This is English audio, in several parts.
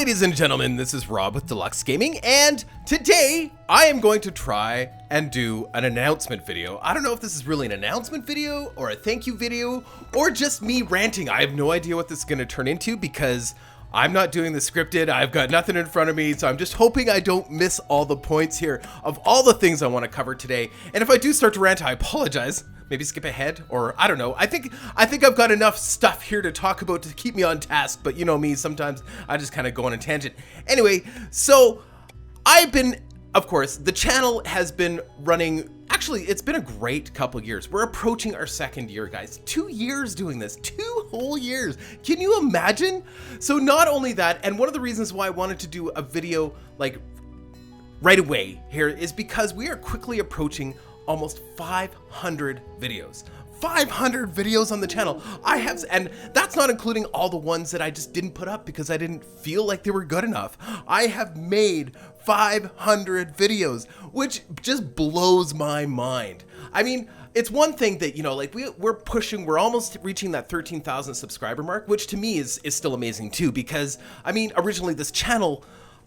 ladies and gentlemen, this is Rob with Deluks Gaming, and today I am going to try and do an announcement video. I don't know if this is really an announcement video or a thank you video or just me ranting. I have no idea what this is going to turn into because I'm not doing the scripted. I've got nothing in front of me, so I'm just hoping I don't miss all the points here of all the things I want to cover today. And if I do start to rant, I apologize. Maybe skip ahead, or I don't know. I think I've got enough stuff here to talk about to keep me on task, but you know me, sometimes I just kind of go on a tangent. Anyway, so of course, the channel has been running, actually, it's been a great couple years. We're approaching our second year, guys. 2 years doing this, 2 whole years. Can you imagine? So not only that, and one of the reasons why I wanted to do a video like right away here is because we are quickly approaching almost 500 videos. 500 videos on the channel. And that's not including all the ones that I just didn't put up because I didn't feel like they were good enough. I have made 500 videos, which just blows my mind. I mean, it's one thing that, you know, like we're almost reaching that 13,000 subscriber mark, which to me is still amazing too, because I mean, originally this channel,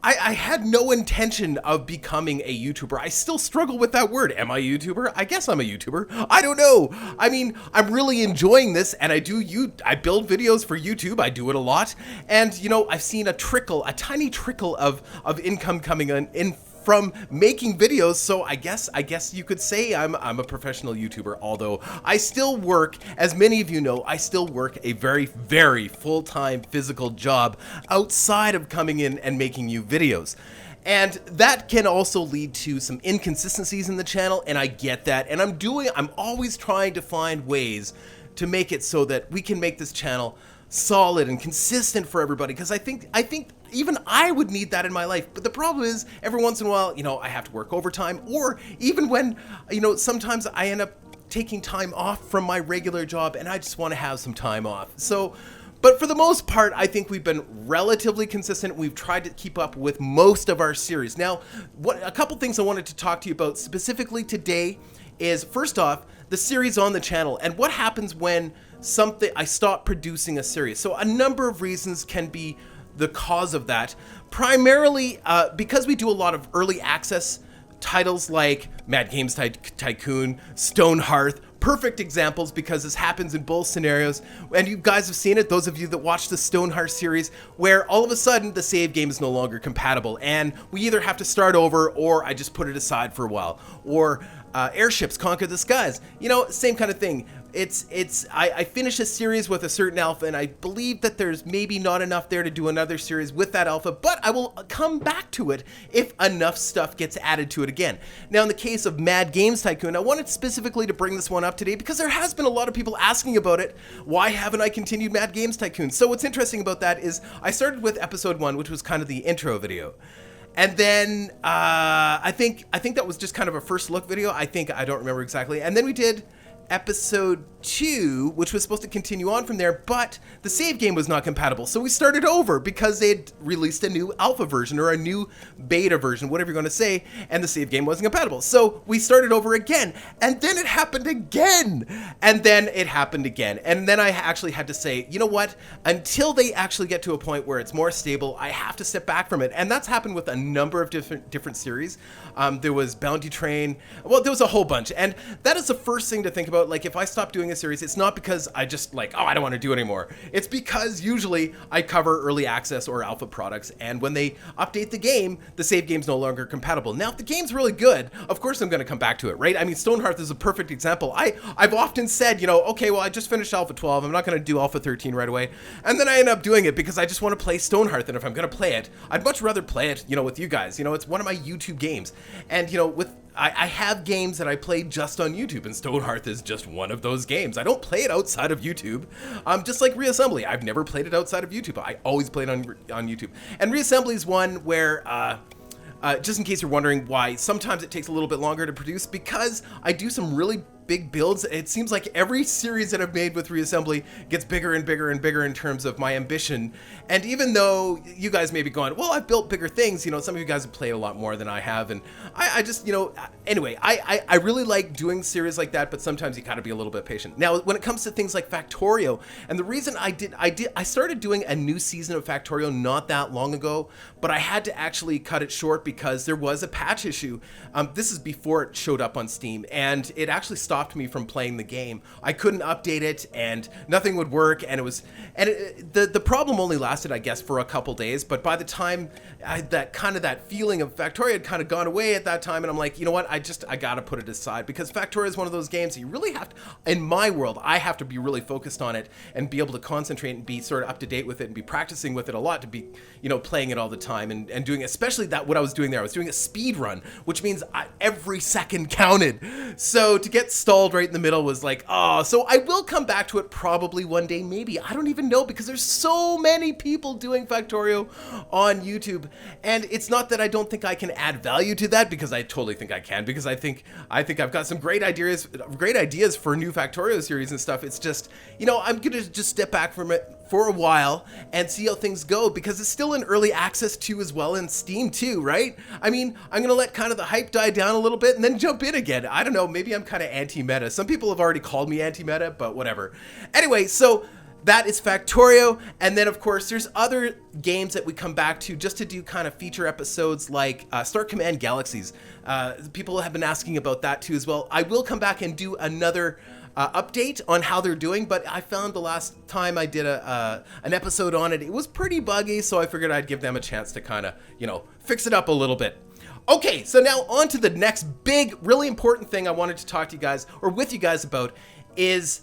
I had no intention of becoming a YouTuber. I still struggle with that word. Am I a YouTuber? I guess I'm a YouTuber. I don't know. I mean, I'm really enjoying this, and I build videos for YouTube. I do it a lot. And, you know, I've seen a tiny trickle of income coming in from making videos, so I guess you could say I'm a professional YouTuber, although I still work, as many of you know, I still work a very, very full-time physical job outside of coming in and making you videos. And that can also lead to some inconsistencies in the channel, and I get that, and I'm always trying to find ways to make it so that we can make this channel solid and consistent for everybody, because I think even I would need that in my life. But the problem is, every once in a while, you know, I have to work overtime, or even when, you know, sometimes I end up taking time off from my regular job and I just want to have some time off. So, but for the most part, I think we've been relatively consistent. We've tried to keep up with most of our series. Now, a couple things I wanted to talk to you about specifically today is, first off, the series on the channel and what happens when I stop producing a series. So a number of reasons can be the cause of that. Primarily because we do a lot of early access titles like Mad Games Tycoon, StoneHearth, perfect examples because this happens in both scenarios. And you guys have seen it, those of you that watch the StoneHearth series, where all of a sudden the save game is no longer compatible and we either have to start over or I just put it aside for a while. Or Airships Conquer the Skies, you know, same kind of thing. I finished a series with a certain alpha, and I believe that there's maybe not enough there to do another series with that alpha, but I will come back to it if enough stuff gets added to it again. Now, in the case of Mad Games Tycoon, I wanted specifically to bring this one up today because there has been a lot of people asking about it. Why haven't I continued Mad Games Tycoon? So what's interesting about that is I started with episode 1, which was kind of the intro video. And then I think that was just kind of a first look video. I don't remember exactly. And then we did episode 2, which was supposed to continue on from there, but the save game was not compatible. So we started over because they had released a new alpha version or a new beta version, whatever you're going to say, and the save game wasn't compatible. So we started over again, and then it happened again, and then it happened again. And then I actually had to say, you know what, until they actually get to a point where it's more stable, I have to step back from it. And that's happened with a number of different series. There was Bounty Train, well, there was a whole bunch, and that is the first thing to think about. Like, if I stop doing a series, it's not because I just like, oh, I don't want to do it anymore. It's because usually I cover early access or alpha products, and when they update the game, the save game's no longer compatible. Now, if the game's really good, of course I'm going to come back to it, right? I mean, StoneHearth is a perfect example. I've often said, you know, okay, well, I just finished Alpha 12. I'm not going to do Alpha 13 right away. And then I end up doing it because I just want to play StoneHearth, and if I'm going to play it, I'd much rather play it, you know, with you guys. You know, it's one of my YouTube games. And, you know, I have games that I play just on YouTube, and StoneHearth is just one of those games. I don't play it outside of YouTube. Just like Reassembly, I've never played it outside of YouTube. I always play it on YouTube. And Reassembly is one where, just in case you're wondering why sometimes it takes a little bit longer to produce, because I do some really big builds. It seems like every series that I've made with reassembly gets bigger and bigger and bigger in terms of my ambition. And even though you guys may be going, well, I've built bigger things, you know, some of you guys have played a lot more than I have. And I just, you know, anyway, I really like doing series like that, but sometimes you gotta be a little bit patient. Now, when it comes to things like Factorio, and the reason I started doing a new season of Factorio not that long ago, but I had to actually cut it short because there was a patch issue. This is before it showed up on Steam, and it actually stopped me from playing the game. I couldn't update it, and nothing would work, and the problem only lasted, I guess, for a couple days. But by the time that feeling of Factorio had kind of gone away at that time, and I'm like, you know what, I gotta put it aside, because Factorio is one of those games you really have to, in my world, I have to be really focused on it and be able to concentrate and be sort of up to date with it and be practicing with it a lot to be, you know, playing it all the time and doing, especially what I was doing there. I was doing a speed run, which means every second counted. So to get stalled right in the middle was like, oh, so I will come back to it probably one day, maybe. I don't even know, because there's so many people doing Factorio on YouTube. And it's not that I don't think I can add value to that, because I totally think I can, because I think I've got some great ideas for new Factorio series and stuff. It's just, you know, I'm gonna just step back from it for a while and see how things go, because it's still in early access too, as well, in Steam too, right? I mean, I'm gonna let kind of the hype die down a little bit and then jump in again. I don't know, maybe I'm kind of anti-meta. Some people have already called me anti-meta, but whatever. Anyway, so that is Factorio, and then of course there's other games that we come back to just to do kind of feature episodes, like Start Command Galaxies. People have been asking about that too as well. I will come back and do another update on how they're doing, but I found the last time I did an episode on it, it was pretty buggy, so I figured I'd give them a chance to kind of, you know, fix it up a little bit. Okay, so now on to the next big, really important thing I wanted to talk to you guys, or with you guys about, is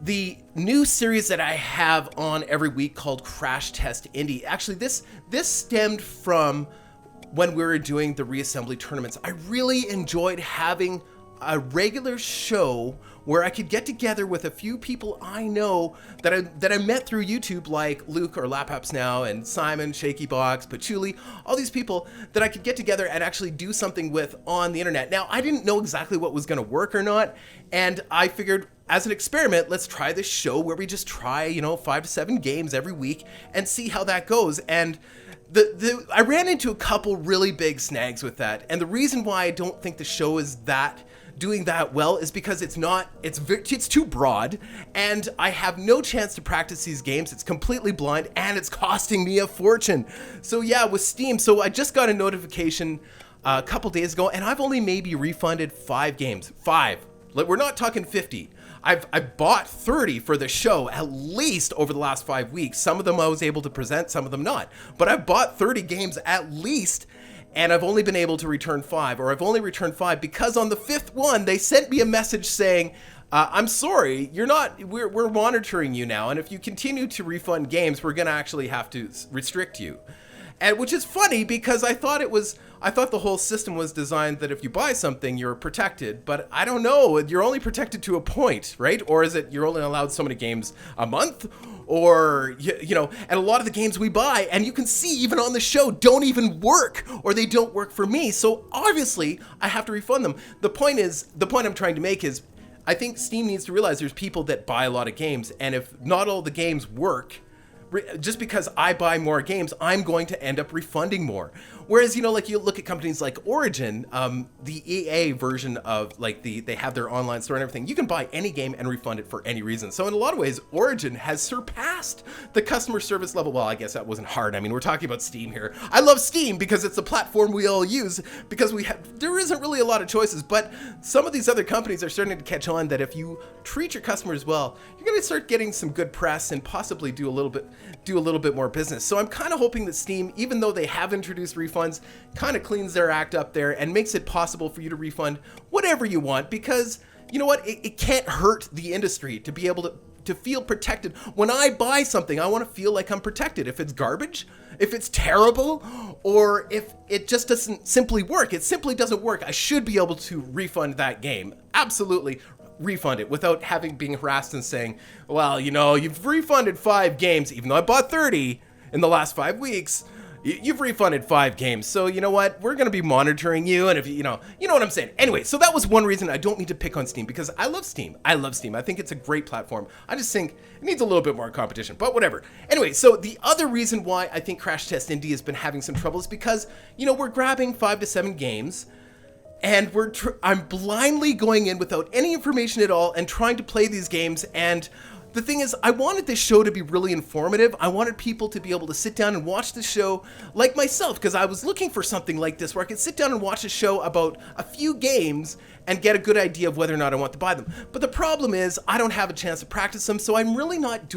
the new series that I have on every week called Crash Test Indie. Actually, this stemmed from when we were doing the reassembly tournaments. I really enjoyed having a regular show where I could get together with a few people I know that I met through YouTube, like Luke or Laphaps Now and Simon, Shaky Box, Patchouli, all these people that I could get together and actually do something with on the internet. Now, I didn't know exactly what was going to work or not, and I figured, as an experiment, let's try this show where we just try, you know, 5 to 7 games every week and see how that goes. And I ran into a couple really big snags with that, and the reason why I don't think the show is doing that well is because it's too broad, and I have no chance to practice these games. It's completely blind, and it's costing me a fortune. So yeah, with Steam, so I just got a notification a couple days ago, and I've only maybe refunded 5 games. 5. Like, we're not talking 50. I've bought 30 for the show, at least over the last 5 weeks. Some of them I was able to present, some of them not. But I've bought 30 games at least, and I've only been able to return 5, or I've only returned 5 because on the 5th one, they sent me a message saying, I'm sorry, we're monitoring you now, and if you continue to refund games, we're gonna actually have to restrict you. And which is funny, because I thought the whole system was designed that if you buy something, you're protected, but I don't know, you're only protected to a point, right? Or is it you're only allowed so many games a month? Or, you know, and a lot of the games we buy, and you can see even on the show, don't even work, or they don't work for me. So obviously I have to refund them. The point I'm trying to make is, I think Steam needs to realize there's people that buy a lot of games, and if not all the games work, just because I buy more games, I'm going to end up refunding more. Whereas, you know, like you look at companies like Origin, the EA version of, like, they have their online store and everything. You can buy any game and refund it for any reason. So in a lot of ways, Origin has surpassed the customer service level. Well, I guess that wasn't hard. I mean, we're talking about Steam here. I love Steam because it's the platform we all use, because there isn't really a lot of choices, but some of these other companies are starting to catch on that if you treat your customers well, you're going to start getting some good press and possibly do a little bit more business. So I'm kind of hoping that Steam, even though they have introduced refunds, kind of cleans their act up there and makes it possible for you to refund whatever you want, because you know what, it can't hurt the industry to be able to feel protected. When I buy something, I want to feel like I'm protected. If it's garbage, if it's terrible, or if it just doesn't simply work, it simply doesn't work, I should be able to refund that game. Absolutely refund it without being harassed and saying, well, you know, you've refunded 5 games, even though I bought 30 in the last 5 weeks. You've refunded 5 games, so you know what? We're gonna be monitoring you, and if you know what I'm saying. Anyway, so that was one reason I don't mean to pick on Steam, because I love Steam. I think it's a great platform. I just think it needs a little bit more competition, but whatever. Anyway, so the other reason why I think Crash Test Indie has been having some trouble is because, we're grabbing 5 to 7 games, and I'm blindly going in without any information at all and trying to play these games. And the thing is, I wanted this show to be really informative. I wanted people to be able to sit down and watch the show like myself, because I was looking for something like this where I could sit down and watch a show about a few games and get a good idea of whether or not I want to buy them. But the problem is, I don't have a chance to practice them, so I'm really not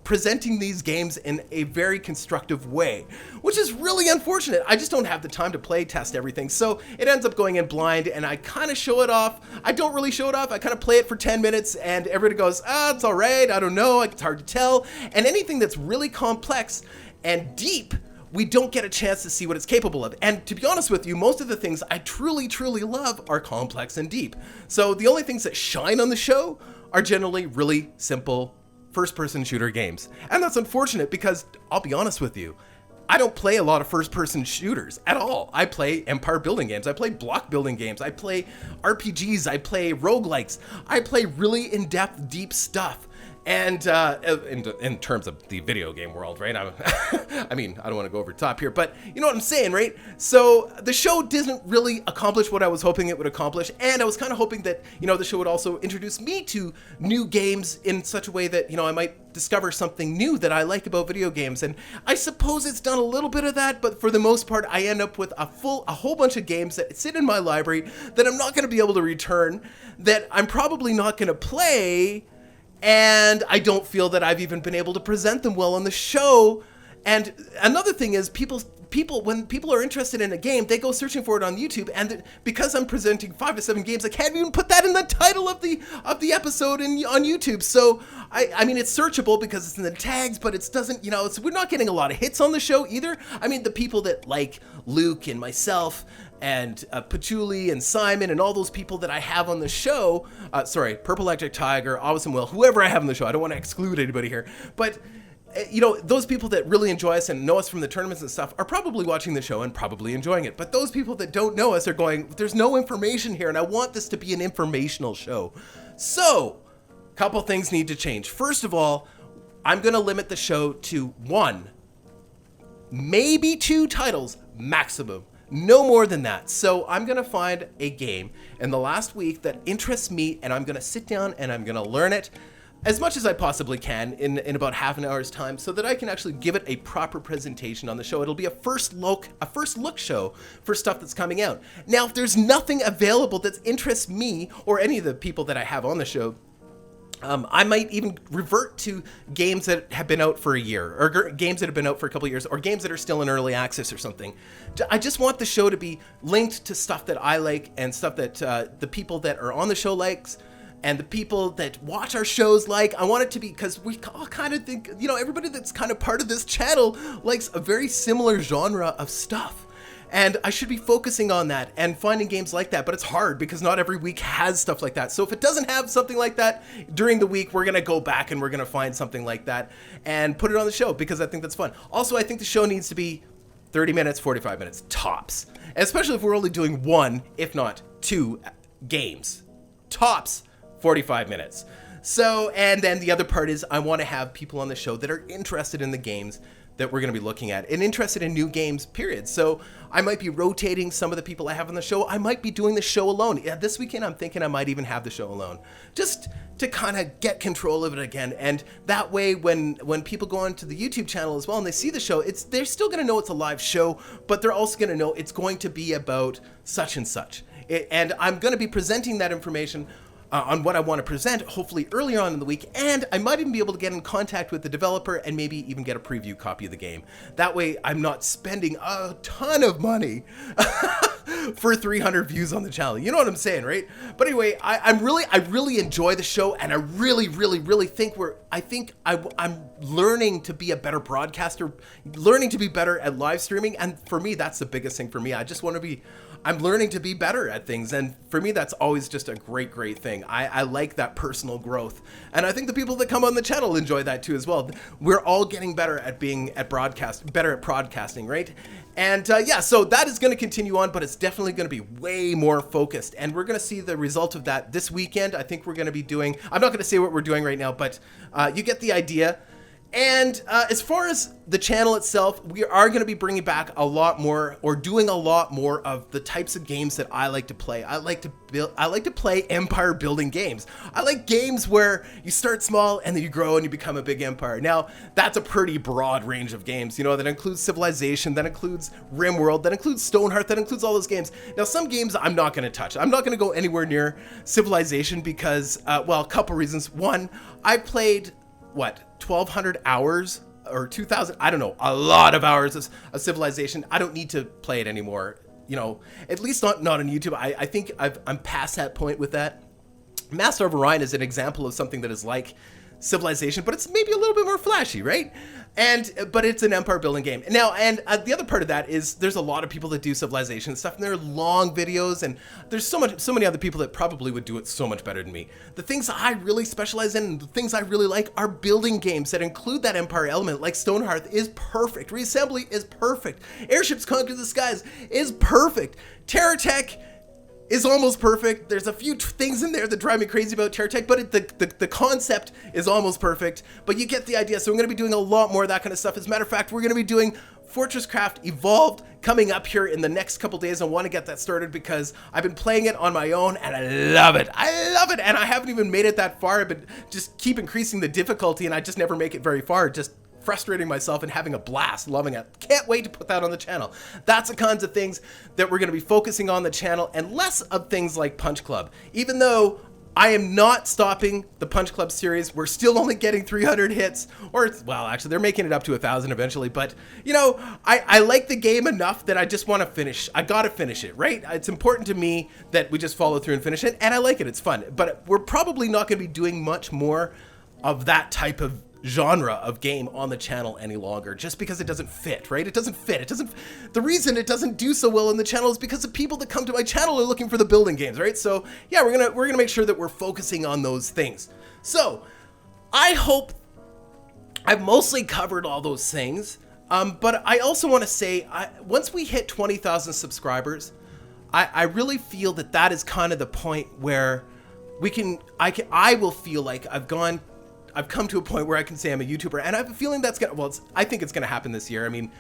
presenting these games in a very constructive way, which is really unfortunate. I just don't have the time to play test everything, so it ends up going in blind, and I kind of show it off. I don't really show it off. I kind of play it for 10 minutes, and everybody goes, it's all right, I don't know, it's hard to tell. And anything that's really complex and deep, we don't get a chance to see what it's capable of. And to be honest with you, most of the things I truly, truly love are complex and deep. So the only things that shine on the show are generally really simple first-person shooter games. And that's unfortunate, because I'll be honest with you, I don't play a lot of first-person shooters at all. I play empire building games, I play block building games, I play RPGs, I play roguelikes, I play really in-depth, deep stuff. And in terms of the video game world, right? I mean, I don't want to go over the top here, but you know what I'm saying, right? So the show didn't really accomplish what I was hoping it would accomplish, and I was kind of hoping that, the show would also introduce me to new games in such a way that, I might discover something new that I like about video games. And I suppose it's done a little bit of that, but for the most part, I end up with a whole bunch of games that sit in my library that I'm not going to be able to return, that I'm probably not going to play, and I don't feel that I've even been able to present them well on the show. And another thing is, when people are interested in a game, they go searching for it on YouTube, and because I'm presenting 5 to 7 games, I can't even put that in the title of the episode on YouTube. So I mean, it's searchable because it's in the tags, but it doesn't, we're not getting a lot of hits on the show either. I mean, the people that like Luke and myself and Patchouli and Simon and all those people that I have on the show, Purple Electric Tiger, Awesome Will, whoever I have on the show, I don't want to exclude anybody here, but those people that really enjoy us and know us from the tournaments and stuff are probably watching the show and probably enjoying it. But those people that don't know us are going, there's no information here, and I want this to be an informational show. So, a couple things need to change. First of all, I'm going to limit the show to 1, maybe 2 titles maximum. No more than that. So I'm going to find a game in the last week that interests me, and I'm going to sit down and I'm going to learn it as much as I possibly can in about half an hour's time, so that I can actually give it a proper presentation on the show. It'll be a first look show for stuff that's coming out. Now, if there's nothing available that interests me or any of the people that I have on the show, I might even revert to games that have been out for a year, or games that have been out for a couple of years, or games that are still in early access or something. I just want the show to be linked to stuff that I like, and stuff that the people that are on the show likes, and the people that watch our shows like. I want it to be, because we all kind of think, everybody that's kind of part of this channel likes a very similar genre of stuff. And I should be focusing on that and finding games like that, but it's hard because not every week has stuff like that. So if it doesn't have something like that during the week, we're going to go back and we're going to find something like that and put it on the show, because I think that's fun. Also, I think the show needs to be 30 minutes, 45 minutes, tops. Especially if we're only doing 1, if not 2 games. Tops, 45 minutes. So, and then the other part is, I want to have people on the show that are interested in the games that we're going to be looking at, and interested in new games, period. So I might be rotating some of the people I have on the show. I might be doing the show alone. Yeah, this weekend I'm thinking I might even have the show alone, just to kind of get control of it again. And that way, when people go onto the YouTube channel as well and they see the show, they're still going to know it's a live show, but they're also going to know it's going to be about such and such. And I'm going to be presenting that information on what I want to present, hopefully earlier on in the week, and I might even be able to get in contact with the developer and maybe even get a preview copy of the game. That way, I'm not spending a ton of money for 300 views on the channel. You know what I'm saying, right? But anyway, I really enjoy the show, and I really think I'm learning to be a better broadcaster, learning to be better at live streaming, and for me, that's the biggest thing for me. I I'm learning to be better at things. And for me, that's always just a great thing. I like that personal growth. And I think the people that come on the channel enjoy that too as well. We're all getting better at better at broadcasting, right? And yeah, so that is going to continue on, but it's definitely going to be way more focused. And we're going to see the result of that this weekend. I think we're going to be doing, I'm not going to say what we're doing right now, but you get the idea. And as far as the channel itself, we are going to be bringing back a lot more, or doing a lot more of the types of games that I like to play. I like to play empire building games. I like games where you start small and then you grow and you become a big empire. Now, that's a pretty broad range of games, you know, that includes Civilization, that includes RimWorld, that includes StoneHearth, that includes all those games. Now, some games I'm not going to touch. I'm not going to go anywhere near Civilization because, well, a couple reasons. One, I played, 1,200 hours or 2,000, I don't know, a lot of hours of Civilization. I don't need to play it anymore, you know, at least not on YouTube. I think I'm past that point with that. Master of Orion is an example of something that is like Civilization, but it's maybe a little bit more flashy, right? But it's an empire building game. Now, and the other part of that is there's a lot of people that do Civilization stuff, and they're long videos, and there's so many other people that probably would do it so much better than me. The things I really specialize in, and the things I really like, are building games that include that empire element, like StoneHearth is perfect, Reassembly is perfect, Airships Conquer the Skies is perfect, TerraTech is almost perfect. There's a few things in there that drive me crazy about TerraTech, but the concept is almost perfect. But you get the idea. So I'm going to be doing a lot more of that kind of stuff. As a matter of fact, we're going to be doing Fortress Craft Evolved coming up here in the next couple days. I want to get that started because I've been playing it on my own and I love it. I love it. And I haven't even made it that far. I've been just keep increasing the difficulty and I just never make it very far. Just frustrating myself and having a blast, loving it. Can't wait to put that on the channel. That's the kinds of things that we're going to be focusing on the channel, and less of things like Punch Club. Even though I am not stopping the Punch Club series, we're still only getting 300 hits, or, well, actually, they're making it up to 1,000 eventually, but, you know, I like the game enough that I just want to finish. I got to finish it, right? It's important to me that we just follow through and finish it, and I like it. It's fun, but we're probably not going to be doing much more of that type of genre of game on the channel any longer, just because it doesn't fit, right? It doesn't fit. The reason it doesn't do so well in the channel is because the people that come to my channel are looking for the building games, right? So yeah, we're gonna make sure that we're focusing on those things. So I hope I've mostly covered all those things, but I also want to say, once we hit 20,000 subscribers, I really feel that is kind of the point where I will feel like I've come to a point where I can say I'm a YouTuber, and I have a feeling that's I think it's gonna happen this year. I mean,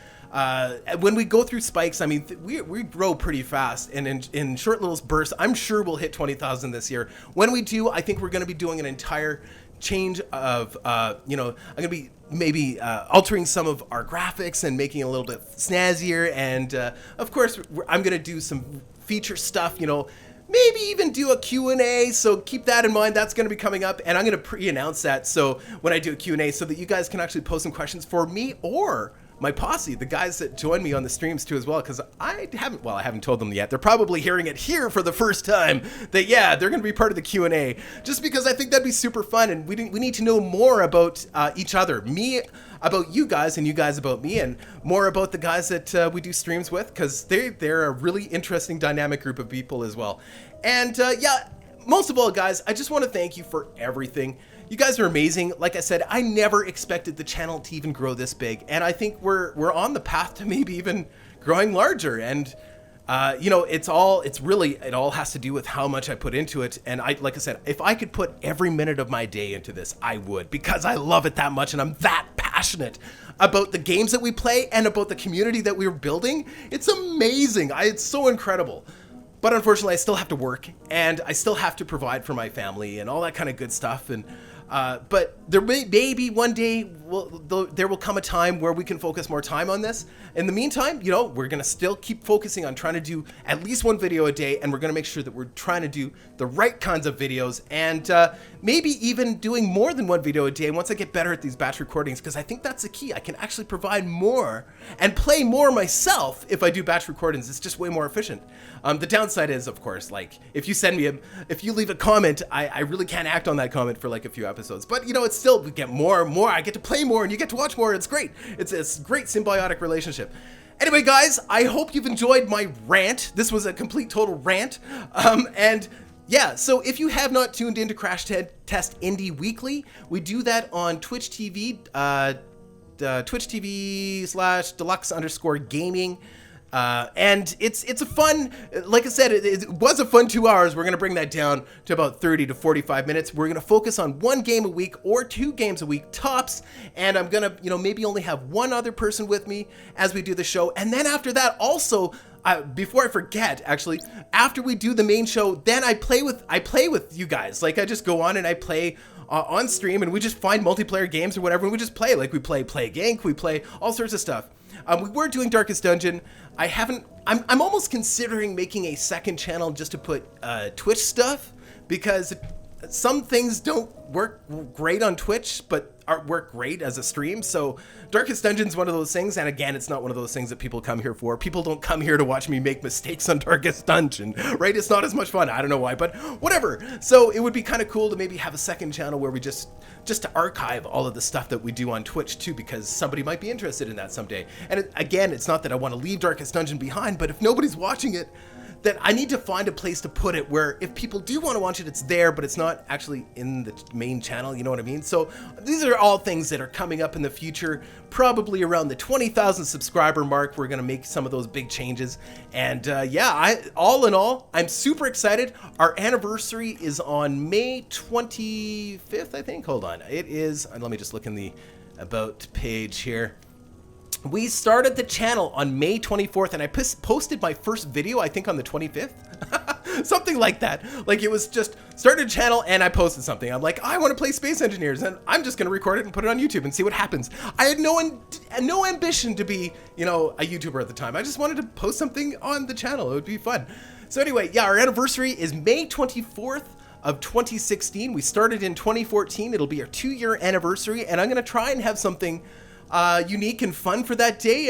when we go through spikes, I mean, we grow pretty fast, and in short little bursts, I'm sure we'll hit 20,000 this year. When we do, I think we're gonna be doing an entire change of, you know, I'm gonna be maybe altering some of our graphics and making it a little bit snazzier, and of course, I'm gonna do some feature stuff, you know, maybe even do a Q&A, so keep that in mind. That's going to be coming up, and I'm going to pre-announce that so when I do a Q&A so that you guys can actually post some questions for me or my posse, the guys that join me on the streams too as well, because I haven't told them yet. They're probably hearing it here for the first time that, yeah, they're going to be part of the Q&A, just because I think that'd be super fun, and we need to know more about each other. Me about you guys, and you guys about me, and more about the guys that we do streams with, because they're a really interesting, dynamic group of people as well. And yeah, most of all, guys, I just want to thank you for everything. You guys are amazing. Like I said, I never expected the channel to even grow this big, and I think we're on the path to maybe even growing larger. And you know, it all has to do with how much I put into it. And like I said, if I could put every minute of my day into this, I would, because I love it that much, and I'm that passionate about the games that we play and about the community that we're building. It's amazing. It's so incredible. But unfortunately, I still have to work, and I still have to provide for my family and all that kind of good stuff. And but there maybe one day there will come a time where we can focus more time on this. In the meantime, you know, we're going to still keep focusing on trying to do at least one video a day, and we're going to make sure that we're trying to do the right kinds of videos, and maybe even doing more than one video a day once I get better at these batch recordings, because I think that's the key. I can actually provide more and play more myself if I do batch recordings. It's just way more efficient. The downside is, of course, like, if you leave a comment, I really can't act on that comment for like a few episodes, but you know, it's still, we get more and more, I get to play more and you get to watch more. It's great. It's a great symbiotic relationship. Anyway, guys, I hope you've enjoyed my rant. This was a complete total rant. And yeah, so if you have not tuned into Crash Test Indie Weekly, we do that on Twitch TV, Twitch TV / Deluks_Gaming. And it's a fun, like I said, it was a fun 2 hours. We're going to bring that down to about 30 to 45 minutes. We're going to focus on 1 game a week or 2 games a week tops. And I'm going to, maybe only have 1 other person with me as we do the show. And then after that, also, before I forget, actually, after we do the main show, then I play with you guys. Like, I just go on and I play on stream, and we just find multiplayer games or whatever, and we just play. Like, we play Gank, we play all sorts of stuff. We were doing Darkest Dungeon. I'm almost considering making a second channel just to put Twitch stuff, because some things don't work great on Twitch, but work great as a stream. So Darkest Dungeon's one of those things, and again, it's not one of those things that people come here for. People don't come here to watch me make mistakes on Darkest Dungeon, right? It's not as much fun. I don't know why, but whatever. So it would be kind of cool to maybe have a second channel where we just to archive all of the stuff that we do on Twitch too, because somebody might be interested in that someday. And again, it's not that I want to leave Darkest Dungeon behind, but if nobody's watching it, that I need to find a place to put it where if people do want to watch it, it's there, but it's not actually in the main channel, you know what I mean? So these are all things that are coming up in the future, probably around the 20,000 subscriber mark. We're going to make some of those big changes. And yeah, all in all, I'm super excited. Our anniversary is on May 25th, I think. Hold on. It is, let me just look in the about page here. We started the channel on May 24th, and I posted my first video, I think, on the 25th. Something like that. Like, it was just started a channel and I posted something. I'm like, I want to play Space Engineers, and I'm just going to record it and put it on YouTube and see what happens. I had no ambition to be, a YouTuber at the time. I just wanted to post something on the channel. It would be fun. So anyway, yeah, our anniversary is May 24th of 2016. We started in 2014. It'll be our 2-year anniversary, and I'm going to try and have something unique and fun for that day.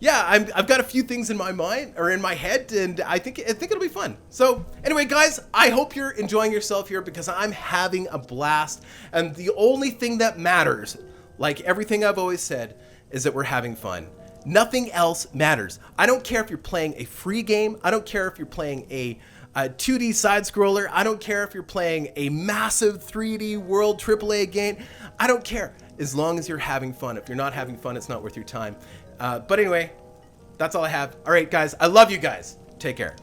Yeah, I've got a few things in my mind, or in my head, and I think it'll be fun. So anyway, guys, I hope you're enjoying yourself here, because I'm having a blast. And the only thing that matters, like everything I've always said, is that we're having fun. Nothing else matters. I don't care if you're playing a free game. I don't care if you're playing a 2D side scroller. I don't care if you're playing a massive 3D world AAA game. I don't care, as long as you're having fun. If you're not having fun, it's not worth your time. But anyway, that's all I have. All right, guys, I love you guys. Take care.